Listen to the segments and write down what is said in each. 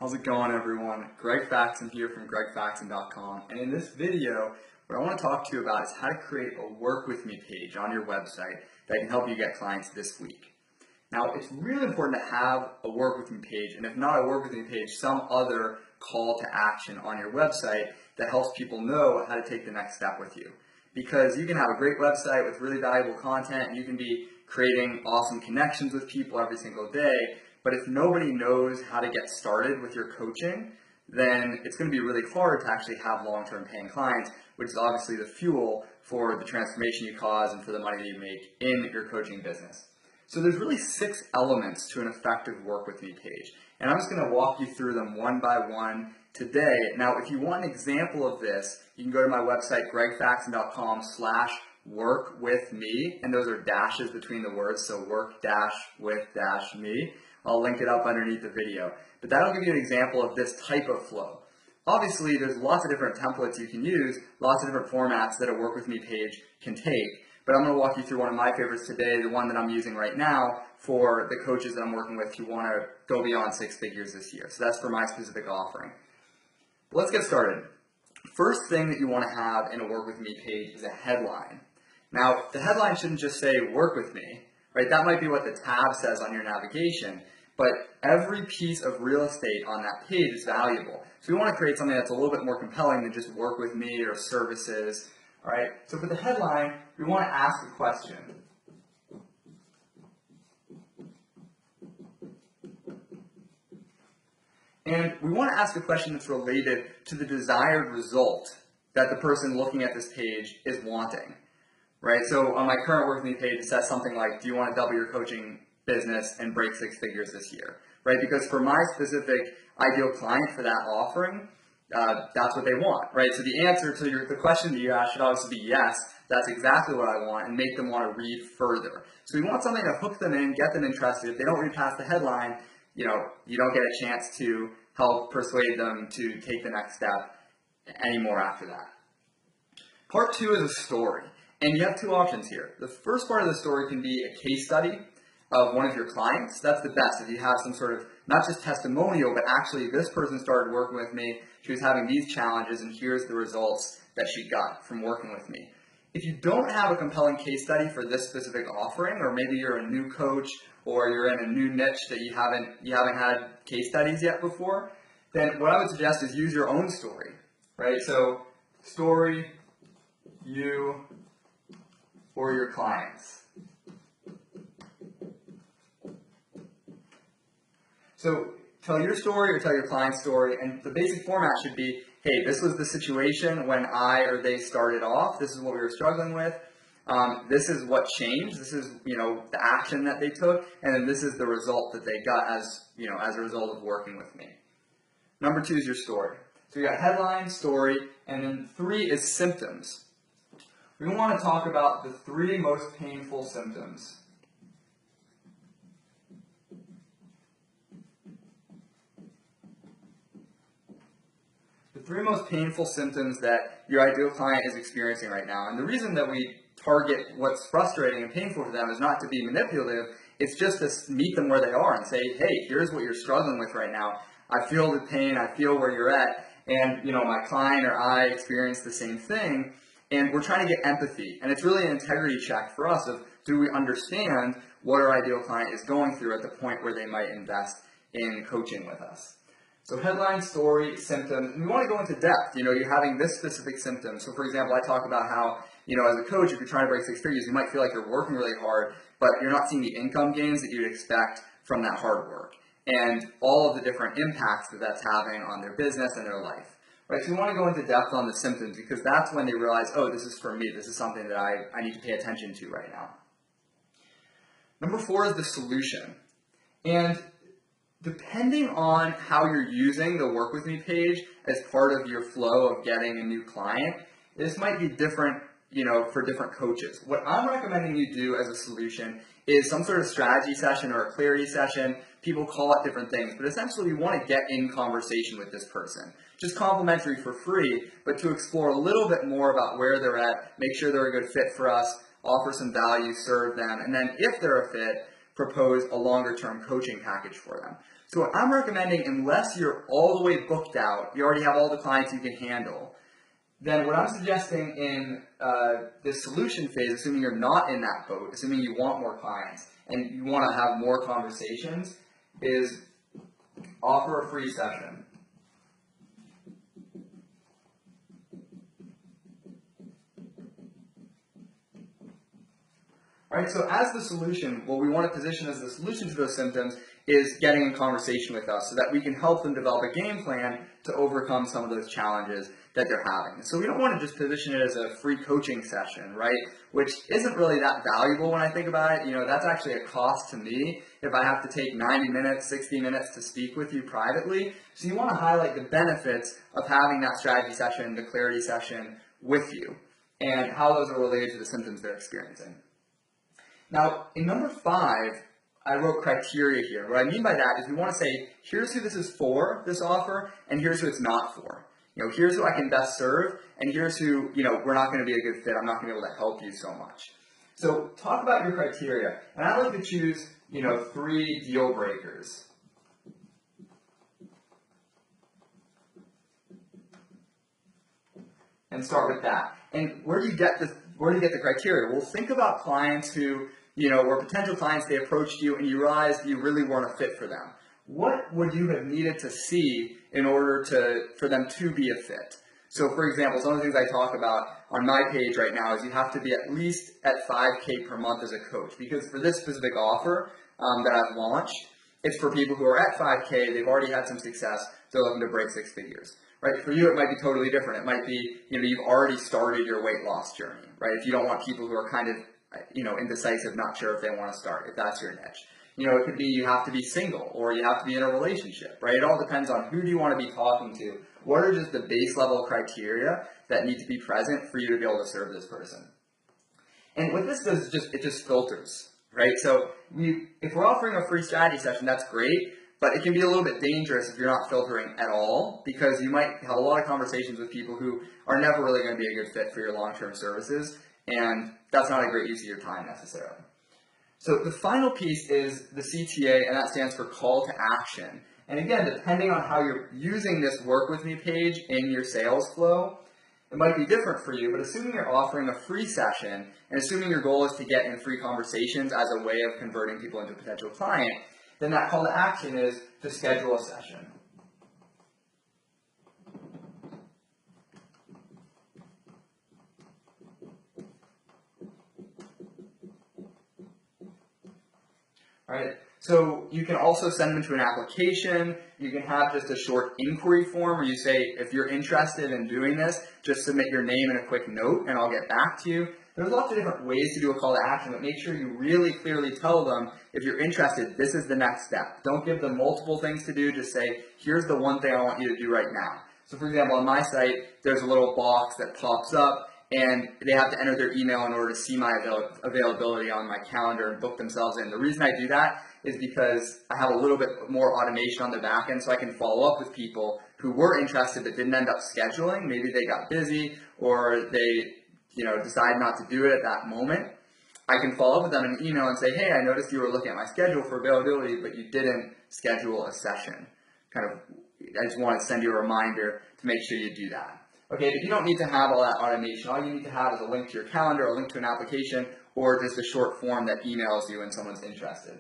How's it going, everyone? Greg Faxon here from gregfaxon.com, and in this video what I want to talk to you about is how to create a work with me page on your website that can help you get clients this week. Now, it's really important to have a work with me page, and if not a work with me page, some other call to action on your website that helps people know how to take the next step with you. Because you can have a great website with really valuable content, and you can be creating awesome connections with people every single day, but if nobody knows how to get started with your coaching, then it's going to be really hard to actually have long-term paying clients, which is obviously the fuel for the transformation you cause and for the money that you make in your coaching business. So there's really 6 elements to an effective work with me page, and I'm just going to walk you through them one by one today. Now, if you want an example of this, you can go to my website, gregfaxon.com/work-with-me, and those are dashes between the words, so work-with-me. I'll link it up underneath the video. But that'll give you an example of this type of flow. Obviously, there's lots of different templates you can use, lots of different formats that a work with me page can take. But I'm going to walk you through one of my favorites today, the one that I'm using right now for the coaches that I'm working with who want to go beyond 6 figures this year. So that's for my specific offering. But let's get started. First thing that you want to have in a work with me page is a headline. Now, the headline shouldn't just say work with me, right? That might be what the tab says on your navigation, but every piece of real estate on that page is valuable. So we want to create something that's a little bit more compelling than just work with me or services, all right? So for the headline, we want to ask a question. And we want to ask a question that's related to the desired result that the person looking at this page is wanting. Right, so on my current work with me page, it says something like, do you want to double your coaching business and break 6 figures this year? Right, because for my specific ideal client for that offering, that's what they want, right? So the answer to the question that you asked should obviously be yes, that's exactly what I want, and make them want to read further. So we want something to hook them in, get them interested. If they don't read past the headline, you don't get a chance to help persuade them to take the next step anymore after that. Part 2 is a story. And you have 2 options here. The first part of the story can be a case study of one of your clients. That's the best. If you have some sort of, not just testimonial, but actually this person started working with me, she was having these challenges, and here's the results that she got from working with me. If you don't have a compelling case study for this specific offering, or maybe you're a new coach, or you're in a new niche that you haven't had case studies yet before, then what I would suggest is use your own story, right? So, story, you, or your clients. So tell your story or tell your client's story, and the basic format should be, hey, this was the situation when I or they started off, this is what we were struggling with, this is what changed, this is the action that they took, and then this is the result that they got as a result of working with me. Number 2 is your story. So you got headline, story, and then 3 is symptoms. We want to talk about the 3 most painful symptoms. The 3 most painful symptoms that your ideal client is experiencing right now. And the reason that we target what's frustrating and painful for them is not to be manipulative. It's just to meet them where they are and say, hey, here's what you're struggling with right now. I feel the pain. I feel where you're at. And, my client or I experienced the same thing. And we're trying to get empathy, and it's really an integrity check for us of, do we understand what our ideal client is going through at the point where they might invest in coaching with us. So headline, story, symptoms, and we want to go into depth. You're having this specific symptom. So for example, I talk about how, as a coach, if you're trying to break 6 figures, you might feel like you're working really hard, but you're not seeing the income gains that you'd expect from that hard work, and all of the different impacts that that's having on their business and their life. Right, so we want to go into depth on the symptoms because that's when they realize, oh, this is for me. This is something that I need to pay attention to right now. Number 4 is the solution. And depending on how you're using the Work With Me page as part of your flow of getting a new client, this might be different, for different coaches. What I'm recommending you do as a solution is some sort of strategy session or a clarity session. People call it different things, but essentially we want to get in conversation with this person. Just complimentary for free, but to explore a little bit more about where they're at, make sure they're a good fit for us, offer some value, serve them, and then if they're a fit, propose a longer term coaching package for them. So what I'm recommending, unless you're all the way booked out, you already have all the clients you can handle, then what I'm suggesting in this solution phase, assuming you're not in that boat, assuming you want more clients and you want to have more conversations, is offer a free session. All right, so as the solution, what we want to position as the solution to those symptoms is getting in conversation with us so that we can help them develop a game plan to overcome some of those challenges that they're having. So we don't want to just position it as a free coaching session, right? Which isn't really that valuable when I think about it. You know, that's actually a cost to me if I have to take 90 minutes, 60 minutes to speak with you privately. So you want to highlight the benefits of having that strategy session, the clarity session with you, and how those are related to the symptoms they're experiencing. Now, in number 5, I wrote criteria here. What I mean by that is we want to say, here's who this is for, this offer, and here's who it's not for. You know, here's who I can best serve, and here's who, you know, we're not going to be a good fit. I'm not going to be able to help you so much. So talk about your criteria. And I like to choose, you know, 3 deal breakers. And start with that. And where do you get the criteria? Well, think about clients who, you know, or potential clients, they approached you and you realized you really weren't a fit for them. What would you have needed to see in order for them to be a fit? So for example, some of the things I talk about on my page right now is you have to be at least at 5K per month as a coach, because for this specific offer that I've launched, it's for people who are at 5K, they've already had some success, they're looking to break 6 figures. Right? For you, it might be totally different. It might be, you know, you've already started your weight loss journey, right? If you don't want people who are kind of, you know, indecisive, not sure if they want to start, if that's your niche. You know, it could be you have to be single or you have to be in a relationship, right? It all depends on who do you want to be talking to. What are just the base level criteria that need to be present for you to be able to serve this person? And what this does is it just filters, right? So if we're offering a free strategy session, that's great. But it can be a little bit dangerous if you're not filtering at all, because you might have a lot of conversations with people who are never really going to be a good fit for your long-term services, and that's not a great use of your time necessarily. So the final piece is the CTA, and that stands for call to action. And again, depending on how you're using this Work With Me page in your sales flow, it might be different for you, but assuming you're offering a free session, and assuming your goal is to get in free conversations as a way of converting people into a potential client, then that call to action is to schedule a session. All right, so you can also send them to an application. You can have just a short inquiry form where you say, if you're interested in doing this, just submit your name and a quick note and I'll get back to you. There's lots of different ways to do a call to action, but make sure you really clearly tell them, if you're interested, this is the next step. Don't give them multiple things to do. Just say, here's the one thing I want you to do right now. So for example, on my site, there's a little box that pops up and they have to enter their email in order to see my availability on my calendar and book themselves in. The reason I do that is because I have a little bit more automation on the back end, so I can follow up with people who were interested but didn't end up scheduling. Maybe they got busy or they decide not to do it at that moment. I can follow up with them in an email and say, hey, I noticed you were looking at my schedule for availability, but you didn't schedule a session. I just want to send you a reminder to make sure you do that. Okay, but you don't need to have all that automation. All you need to have is a link to your calendar, a link to an application, or just a short form that emails you when someone's interested.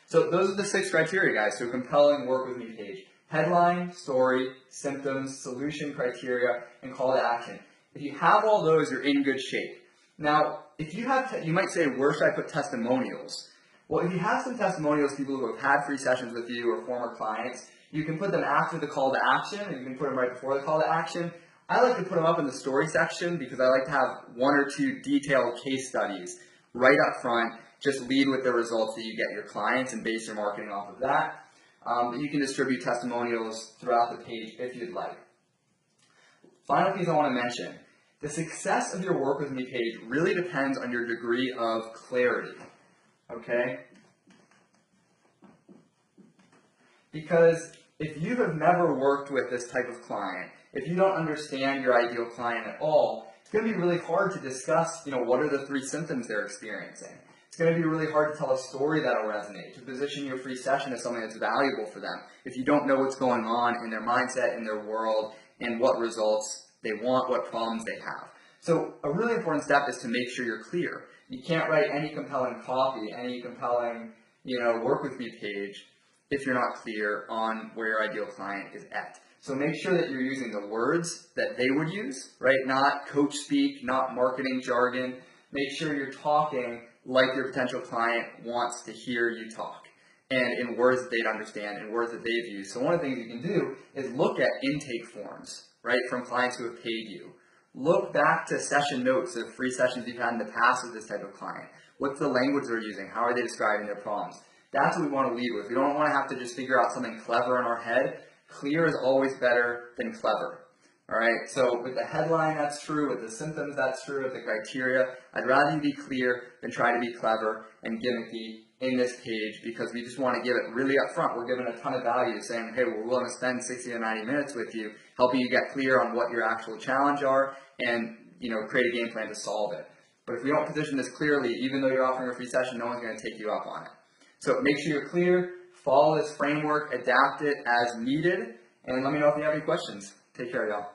So those are the 6 criteria, guys, to a compelling Work With Me page. Headline, story, symptoms, solution criteria, and call to action. If you have all those, you're in good shape. Now, if you have, you might say, where should I put testimonials? Well, if you have some testimonials, people who have had free sessions with you or former clients, you can put them after the call to action, and you can put them right before the call to action. I like to put them up in the story section because I like to have 1 or 2 detailed case studies right up front. Just lead with the results that you get your clients and base your marketing off of that. You can distribute testimonials throughout the page if you'd like. Final piece I want to mention. The success of your Work With Me page really depends on your degree of clarity, okay? Because if you have never worked with this type of client, if you don't understand your ideal client at all, it's going to be really hard to discuss, what are the 3 symptoms they're experiencing. It's going to be really hard to tell a story that will resonate, to position your free session as something that's valuable for them if you don't know what's going on in their mindset, in their world, and what results they want, what problems they have. So a really important step is to make sure you're clear. You can't write any compelling copy, any compelling, work with me page if you're not clear on where your ideal client is at. So make sure that you're using the words that they would use, right? Not coach speak, not marketing jargon. Make sure you're talking like your potential client wants to hear you talk, and in words that they'd understand, in words that they've used. So one of the things you can do is look at intake forms, right, from clients who have paid you. Look back to session notes of free sessions you've had in the past with this type of client. What's the language they're using? How are they describing their problems? That's what we want to lead with. We don't want to have to just figure out something clever in our head. Clear is always better than clever. All right, so with the headline, that's true. With the symptoms, that's true. With the criteria, I'd rather you be clear than try to be clever and gimmicky in this page, because we just want to give it really up front. We're giving a ton of value, saying, hey, we're willing to spend 60 to 90 minutes with you, helping you get clear on what your actual challenge are, and create a game plan to solve it. But if we don't position this clearly, even though you're offering a free session, no one's going to take you up on it. So make sure you're clear, follow this framework, adapt it as needed, and let me know if you have any questions. Take care, y'all.